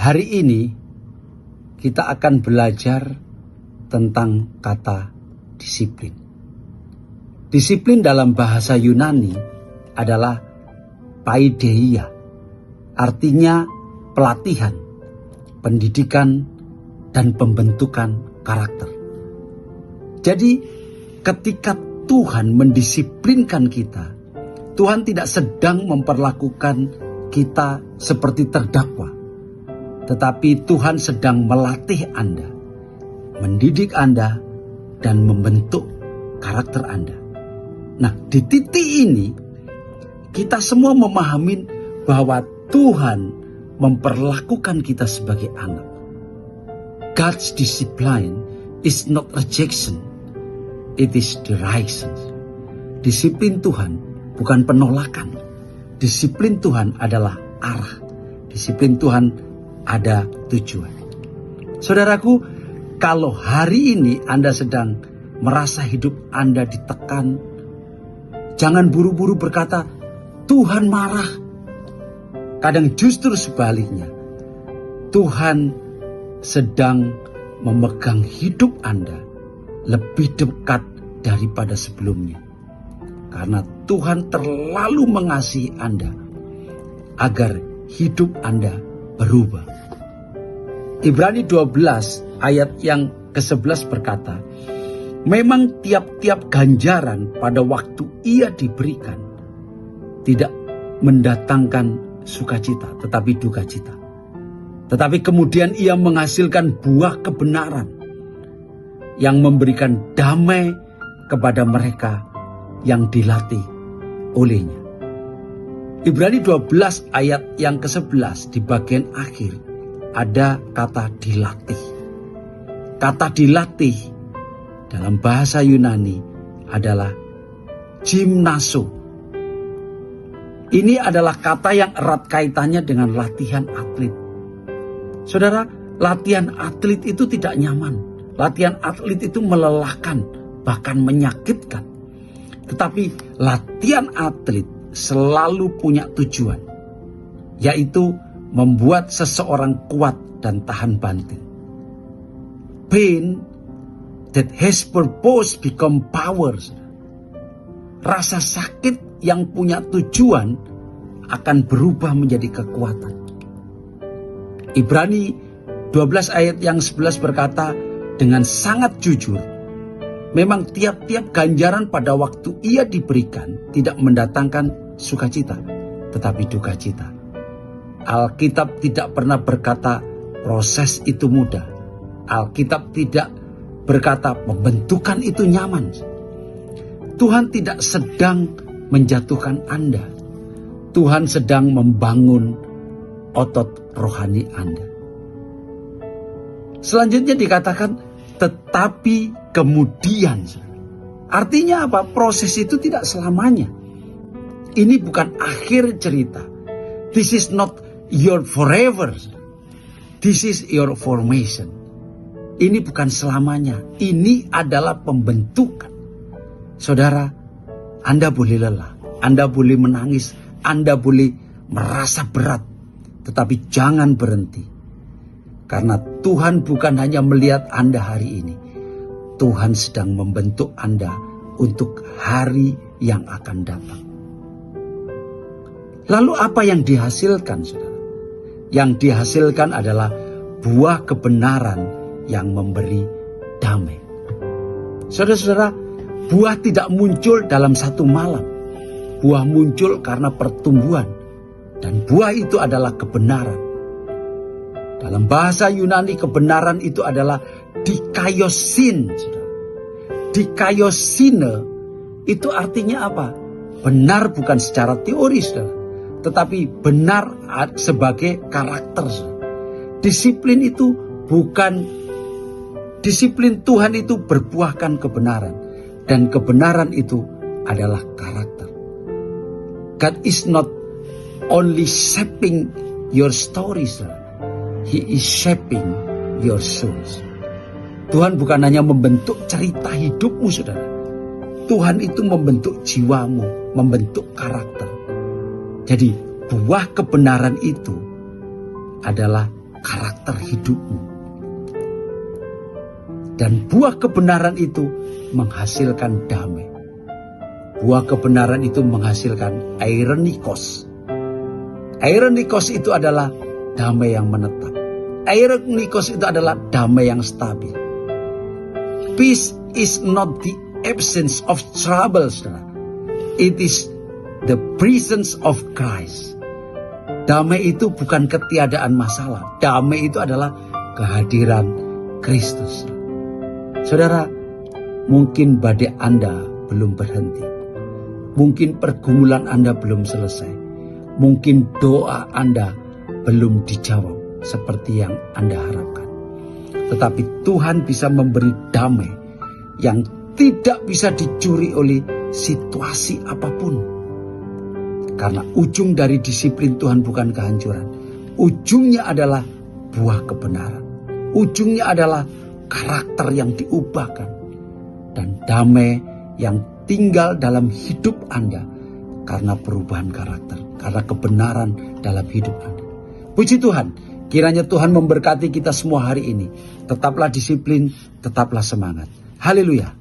Hari ini kita akan belajar tentang kata disiplin. Disiplin dalam bahasa Yunani adalah paideia, artinya pelatihan, pendidikan, dan pembentukan karakter. Jadi ketika Tuhan mendisiplinkan kita, Tuhan tidak sedang memperlakukan kita seperti terdakwa, tetapi Tuhan sedang melatih Anda, mendidik Anda, dan membentuk karakter Anda. Nah, di titik ini kita semua memahami bahwa Tuhan memperlakukan kita sebagai anak. God's discipline is not rejection, it is direction. Disiplin Tuhan bukan penolakan. Disiplin Tuhan adalah arah. Disiplin Tuhan ada tujuan. Saudaraku, kalau hari ini Anda sedang merasa hidup Anda ditekan, jangan buru-buru berkata, Tuhan marah. Kadang justru sebaliknya, Tuhan sedang memegang hidup Anda lebih dekat daripada sebelumnya. Karena Tuhan terlalu mengasihi Anda agar hidup Anda berubah. Ibrani 12 ayat yang ke-11 berkata, memang tiap-tiap ganjaran pada waktu ia diberikan tidak mendatangkan sukacita, tetapi duka cita. Tetapi kemudian ia menghasilkan buah kebenaran yang memberikan damai kepada mereka yang dilatih olehnya. Ibrani 12 ayat yang ke-11 di bagian akhir ada kata dilatih. Kata dilatih dalam bahasa Yunani adalah gymnaso. Ini adalah kata yang erat kaitannya dengan latihan atlet. Saudara, latihan atlet itu tidak nyaman. Latihan atlet itu melelahkan, bahkan menyakitkan. Tetapi latihan atlet selalu punya tujuan, yaitu membuat seseorang kuat dan tahan banting. Pain that has purpose become power. Rasa sakit yang punya tujuan akan berubah menjadi kekuatan. Ibrani 12 ayat yang 11 berkata dengan sangat jujur, memang tiap-tiap ganjaran pada waktu ia diberikan tidak mendatangkan sukacita, tetapi duka cita. Alkitab tidak pernah berkata proses itu mudah. Alkitab tidak berkata pembentukan itu nyaman. Tuhan tidak sedang menjatuhkan Anda. Tuhan sedang membangun otot rohani Anda. Selanjutnya dikatakan tetapi kemudian. Artinya apa? Proses itu tidak selamanya. Ini bukan akhir cerita. This is not your forever. This is your formation. Ini bukan selamanya. Ini adalah pembentukan. Saudara, Anda boleh lelah, Anda boleh menangis, Anda boleh merasa berat, tetapi jangan berhenti. Karena Tuhan bukan hanya melihat Anda hari ini. Tuhan sedang membentuk Anda untuk hari yang akan datang. Lalu apa yang dihasilkan, saudara? Yang dihasilkan adalah buah kebenaran yang memberi damai. Saudara-saudara, buah tidak muncul dalam satu malam. Buah muncul karena pertumbuhan. Dan buah itu adalah kebenaran. Dalam bahasa Yunani kebenaran itu adalah dikaiosin. Dikaiosine itu artinya apa? Benar bukan secara teori, saudara, tetapi benar sebagai karakter. Disiplin itu bukan, disiplin Tuhan itu berbuahkan kebenaran. Dan kebenaran itu adalah karakter. God is not only shaping your stories, He is shaping your souls. Tuhan bukan hanya membentuk cerita hidupmu, saudara. Tuhan itu membentuk jiwamu, membentuk karakter. Jadi buah kebenaran itu adalah karakter hidupmu. Dan buah kebenaran itu menghasilkan damai. Buah kebenaran itu menghasilkan airenikos. Airenikos itu adalah damai yang menetap. Airenikos itu adalah damai yang stabil. Peace is not the absence of trouble, saudara. It is the presence of Christ. Damai itu bukan ketiadaan masalah. Damai itu adalah kehadiran Kristus. Saudara, mungkin badai Anda belum berhenti. Mungkin pergumulan Anda belum selesai. Mungkin doa Anda belum dijawab seperti yang Anda harapkan. Tetapi Tuhan bisa memberi damai yang tidak bisa dicuri oleh situasi apapun. Karena ujung dari disiplin Tuhan bukan kehancuran. Ujungnya adalah buah kebenaran. Ujungnya adalah karakter yang diubahkan. Dan damai yang tinggal dalam hidup Anda karena perubahan karakter. Karena kebenaran dalam hidup Anda. Puji Tuhan, kiranya Tuhan memberkati kita semua hari ini. Tetaplah disiplin, tetaplah semangat. Haleluya.